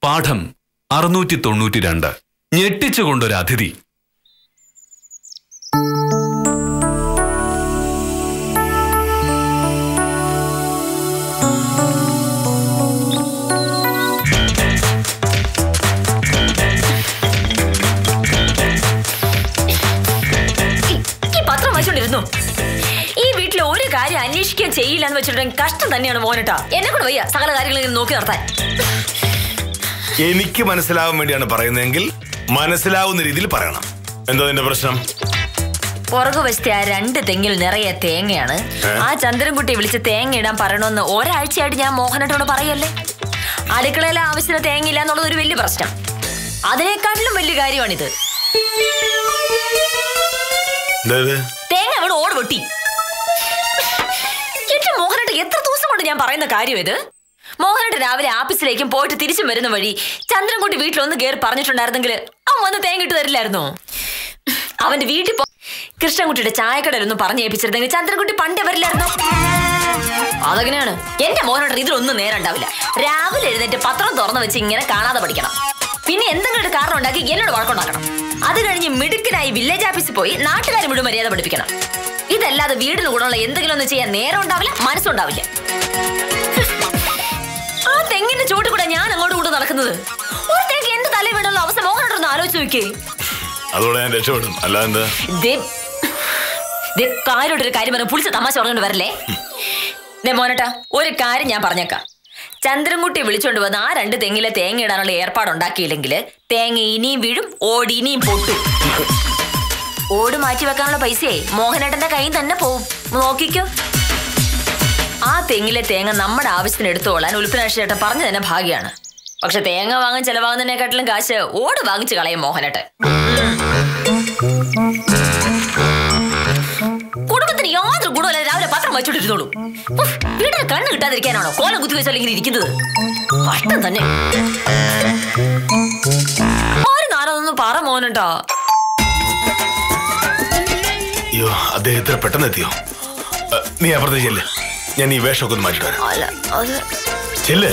പാഠം 692. ഞെട്ടിച്ചുകൊണ്ടൊരു അതിഥി. ഈ വീട്ടിലെ ഒരു കാര്യം അന്വേഷിക്കാൻ ചെയ്യില്ല എന്ന് വെച്ചിട്ടുണ്ടെങ്കിൽ കഷ്ടം തന്നെയാണ് മോനട്ടാ. എന്നെ കൂടെ വയ്യ സകല കാര്യങ്ങളും നോക്കി നടത്താൻ. എനിക്ക് മനസ്സിലാവാൻ വേണ്ടിയാണ് പറയുന്നതെങ്കിൽ മനസ്സിലാവുന്ന രീതിയിൽ പറയണം. എന്താ നിന്റെ പ്രശ്നം? പുറകുവശത്തെ ആ 2 തെങ്ങിൽ നിറയെ തേങ്ങയാണ്. ആ ചന്ദ്രൻകുട്ടി വിളിച്ച് തേങ്ങ ഇടാൻ പറയണമെന്ന് ഒരാഴ്ചയായിട്ട് ഞാൻ മോഹനട്ടോട് പറയല്ലേ. അടുക്കളയിലെ ആവശ്യത്തിന് തേങ്ങയില്ല എന്നുള്ളത് ഒരു വലിയ പ്രശ്നം. അതിനേക്കാട്ടിലും വലിയ കാര്യമാണിത്. തേങ്ങ അവിടെ ഓട് പൊട്ടി. എന്റെ മോഹനട്ട എത്ര ദിവസം കൊണ്ട് ഞാൻ പറയുന്ന കാര്യം ഇത്. മോഹനട്ട രാവിലെ ആഫീസിലേക്കും പോയിട്ട് തിരിച്ചും വരുന്ന വഴി ചന്ദ്രൻകുട്ടി വീട്ടിലൊന്ന് കയറി പറഞ്ഞിട്ടുണ്ടായിരുന്നെങ്കിൽ അവൻ വന്ന് തേങ്ങ ഇട്ട് തരില്ലായിരുന്നോ? അവന്റെ വീട്ടിൽ കൃഷ്ണൻകുട്ടിയുടെ ചായക്കടയിലൊന്നും പറഞ്ഞേൽപ്പിച്ചിരുന്നെങ്കിൽ ചന്ദ്രൻകുട്ടി പണ്ടേ വരില്ലായിരുന്നോ? അതങ്ങനെയാണ്. എന്റെ മോഹനട്ട ഇതിലൊന്നും നേരം ഉണ്ടാവില്ല. രാവിലെ എഴുന്നേറ്റ് പത്രം തുറന്നു വെച്ച് ഇങ്ങനെ കാണാതെ പഠിക്കണം. പിന്നെ എന്തെങ്കിലും ഒരു കാരണം ഉണ്ടാക്കി എന്നോട് വഴക്കുണ്ടാക്കണം. അത് കഴിഞ്ഞ് മിടുക്കനായി വില്ലേജ് ഓഫീസിൽ പോയി നാട്ടുകാരെ മുഴുവൻ മര്യാദ പഠിപ്പിക്കണം. ഇതല്ലാതെ വീടിന് കൂടെയുള്ള എന്തെങ്കിലും ഒന്ന് ചെയ്യാൻ നേരം ഉണ്ടാവില്ല, മനസ്സുണ്ടാവില്ല. ആ തെങ്ങിന്റെ ചൂട്ട് കൂടെ ഞാൻ അങ്ങോട്ട് കൂടെ നടക്കുന്നത്. ഒരു തേക്ക് എന്റെ തല വീണുള്ള അവസ്ഥ മോഹനോടൊന്ന് ആലോചിച്ച് നോക്കേ. കാര്യമായിട്ടൊരു കാര്യം പറഞ്ഞ പുളിച്ച തമാശ പറഞ്ഞോണ്ട് വരല്ലേ. മോനട്ടാ, ഒരു കാര്യം ഞാൻ പറഞ്ഞേക്കാം. ചന്ദ്രൻകുട്ടി വിളിച്ചോണ്ട് വന്ന് ആ 2 തെങ്ങിലെ തേങ്ങ ഇടാനുള്ള ഏർപ്പാടുണ്ടാക്കിയില്ലെങ്കിൽ തേങ്ങ ഇനിയും വീഴും, ഓട് ഇനിയും പൊട്ടും. ഓട് മാറ്റി വെക്കാനുള്ള പൈസയെ മോഹനേട്ടന്റെ കയ്യിൽ തന്നെ പോവും. നോക്കിക്കോ. ആ തെങ്ങിലെ തേങ്ങ നമ്മുടെ ആവശ്യത്തിന് എടുത്തോളാൻ ഉൽപ്പന്നേട്ടൻ ചേട്ടൻ പറഞ്ഞു തന്നെ ഭാഗ്യാണ്. പക്ഷെ തേങ്ങ വാങ്ങാൻ ചെലവാകുന്നതിനെക്കാട്ടിലും കാശ് ഓട് വാങ്ങിച്ചു കളയും മോഹനേട്ടൻ. കുടുംബത്തിന് യാതൊരു ഗുണമല്ല. രാവിലെ പത്രം വെച്ചോണ്ടിരുന്നോളൂ. വീട്ടിൽ കണ്ണ് കിട്ടാതിരിക്കാനാണോ കോലം കുത്തി വെച്ചാൽ ഇങ്ങനെ ഇരിക്കുന്നത്? കഷ്ടം തന്നെ. ഒരു നാരൊന്നും പറ മോനട്ടോ. അയ്യോ, അദ്ദേഹത്തിന് പെട്ടെന്ന് എത്തിയോ? നീ അപ്പുറത്തേക്ക് ചെല്ല്. ഞാൻ ഈ വേഷമൊക്കെ ഒന്ന് മാറ്റിട്ട് വരാം. ചെല്ല്.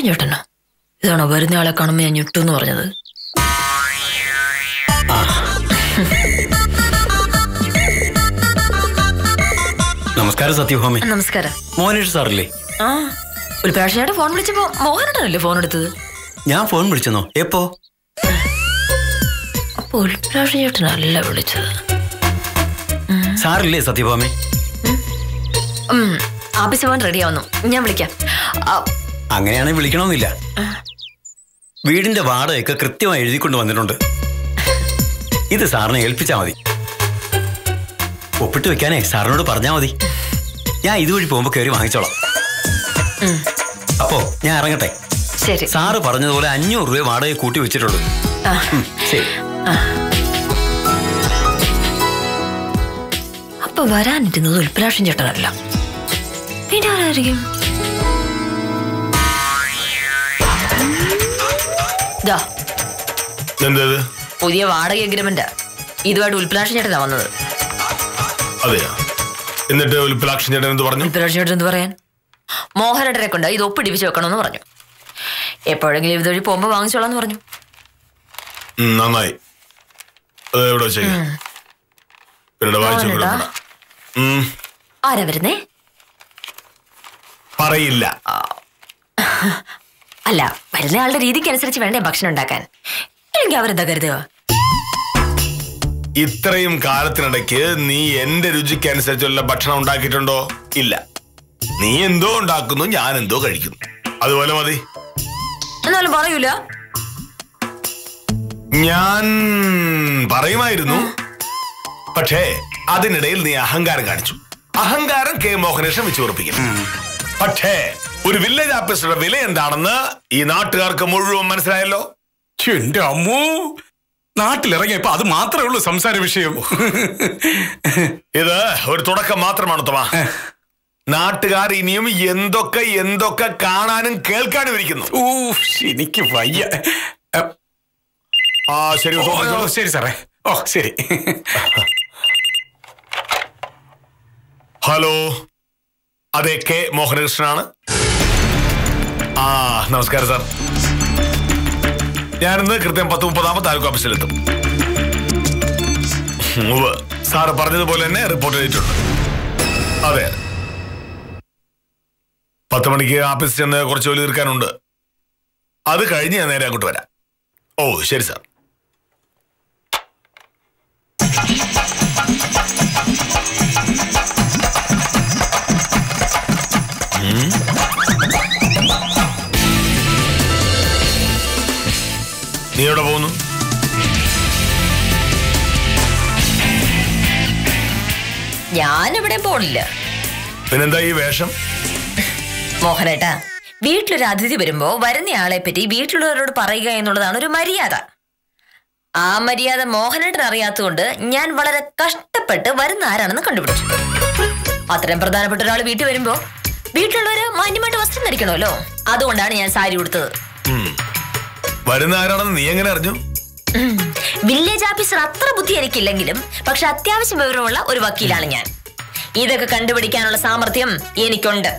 ചേട്ടനോ? ഇതാണോ വരുന്ന ആളെ കാണുമ്പോ ഞാൻ ഞെട്ടൂന്ന് പറഞ്ഞത്? നമസ്കാരം സത്യഭാമി. നമസ്കാരം. മോഹനേഷ് സാറല്ലേ? ആ, ഒരു പ്രാവശ്യമായിട്ട് ഫോൺ വിളിച്ചപ്പോ മോഹനേട്ടനല്ലേ ഫോൺ എടുത്തത്? ഞാൻ ഫോൺ വിളിച്ചെന്നോ? എപ്പോ? അപ്പൊ ഒരു പ്രാവശ്യം ചേട്ടനല്ല വിളിച്ചത്. സാറില്ലേ സത്യഭാമി? ആഫീസ് പോകാൻ റെഡി ആവുന്നു, ഞാൻ വിളിക്കാം. അങ്ങനെയാണെങ്കിൽ വിളിക്കണമെന്നില്ല. വീടിന്റെ വാടകയൊക്കെ കൃത്യമായി എഴുതിക്കൊണ്ട് വന്നിട്ടുണ്ട്. ഇത് സാറിനെ ഏൽപ്പിച്ചാ മതി. ഒപ്പിട്ട് വെക്കാനേ സാറിനോട് പറഞ്ഞാ മതി. ഞാൻ ഇതുവഴി പോകുമ്പോ കയറി വാങ്ങിച്ചോളാം. അപ്പോ ഞാൻ ഇറങ്ങട്ടെ. ശരി. സാറ് പറഞ്ഞതുപോലെ 500 രൂപ വാടക കൂട്ടി വെച്ചിട്ടുള്ളൂ. ശരി. അപ്പൊ വരാനിരുന്നത് ഉൽപ്പലാക്ഷൻ ചേട്ടനല്ല, പിന്നെ ആരായിരിക്കും? പുതിയ വാടക എഗ്രിമെന്റ് ഇതുമായിട്ട് ഉൽപ്പലാക്ഷൻ ചേട്ടനാ വന്നത്. അതെയാ? എന്നിട്ട് ഉൽപ്പലാക്ഷൻ ചേട്ടൻ എന്ത് പറഞ്ഞു? ഉൽപ്പലാക്ഷൻ ചേട്ടൻ എന്ത് പറയാൻ? മോഹനേട്ടനെ കൊണ്ട് ഇത് ഒപ്പിടിപ്പിച്ച് വെക്കണമെന്ന് പറഞ്ഞു. എപ്പോഴെങ്കിലും ഇതുവഴി പോകുമ്പോ വാങ്ങിച്ചോളാന്ന് പറഞ്ഞു. നന്നായി. ആരാ വരുന്നേ? പറയില്ല. അല്ല, വരുന്ന ആളുടെ രീതിക്ക് അനുസരിച്ച് വേണ്ടേ ഭക്ഷണം ഉണ്ടാക്കാൻ? അല്ലെങ്കിൽ അവരെന്താ കരുതുക? ഇത്രയും കാലത്തിനിടയ്ക്ക് നീ എന്റെ രുചിക്ക് അനുസരിച്ചുള്ള ഭക്ഷണം ഉണ്ടാക്കിയിട്ടുണ്ടോ? ഇല്ല. നീ എന്തോ ഉണ്ടാക്കുന്നു, ഞാൻ എന്തോ കഴിക്കുന്നു. അതുപോലെ മതി. എന്നാലും പറയൂല. ഞാൻ പറയുമായിരുന്നു, പക്ഷേ അതിനിടയിൽ നീ അഹങ്കാരം കാണിച്ചു. അഹങ്കാരം കെ മോഹനേഷൻ വെച്ച് ഉറപ്പിക്കും. പക്ഷേ ഒരു വില്ലേജ് ഓഫീസറുടെ വില എന്താണെന്ന് ഈ നാട്ടുകാർക്ക് മുഴുവൻ മനസ്സിലായല്ലോ. എന്റെ അമ്മൂ, നാട്ടിലിറങ്ങിയപ്പോ അത് മാത്രമേ ഉള്ളൂ സംസാര വിഷയം. ഇത് ഒരു തുടക്കം മാത്രമാണ് ഉത്തമ. നാട്ടുകാർ ഇനിയും എന്തൊക്കെ കാണാനും കേൾക്കാനും ഇരിക്കുന്നു. എനിക്ക് വയ്യ. ആ ശരി ശരി സാറേ. ഓ ശരി. ഹലോ, അതെ, കെ മോഹനകൃഷ്ണനാണ്. ആ നമസ്കാരം സാർ. ഞാനിന്ന് കൃത്യം 10:30 താലൂക്ക് ഓഫീസിലെത്തും. സാറ് പറഞ്ഞതുപോലെ തന്നെ റിപ്പോർട്ട് ചെയ്തിട്ടുണ്ട്. അതെ, 10 മണിക്ക് ഓഫീസിൽ ചെന്ന് കുറച്ച് ജോലി തീർക്കാനുണ്ട്. അത് കഴിഞ്ഞ് ഞാൻ നേരെ അങ്ങോട്ട് വരാം. ഓ ശരി സാർ. നീ എവിടെ പോകുന്നു? ഞാനിവിടെ പോണില്ല. പിന്നെന്താ ഈ വേഷം? മോഹനേട്ടാ, വീട്ടിലൊരു അതിഥി വരുമ്പോ വരുന്നയാളെ പറ്റി വീട്ടിലുള്ളവരോട് പറയുക എന്നുള്ളതാണ് ഒരു മര്യാദ. ആ മര്യാദ മോഹനേട്ടൻ അറിയാത്തതുകൊണ്ട് ഞാൻ വളരെ കഷ്ടപ്പെട്ട് വരുന്ന ആരാണെന്ന് കണ്ടുപിടിച്ചു. അത്രയും പ്രധാനപ്പെട്ട ഒരാൾ വീട്ടിൽ വരുമ്പോ വീട്ടിലുള്ളവര് മാന്യമായിട്ട് വസ്ത്രം ധരിക്കണമല്ലോ. അതുകൊണ്ടാണ് ഞാൻ സാരി ഉടുത്തത്. വരുന്ന ആരാണെന്ന് നീ എങ്ങനെ അറിഞ്ഞു? വില്ലേജ് ഓഫീസർ അത്ര ബുദ്ധി എനിക്കില്ലെങ്കിലും പക്ഷെ അത്യാവശ്യം വിവരമുള്ള ഒരു വക്കീലാണ് ഞാൻ. ഇതൊക്കെ കണ്ടുപിടിക്കാനുള്ള സാമർഥ്യം എനിക്കുണ്ട്.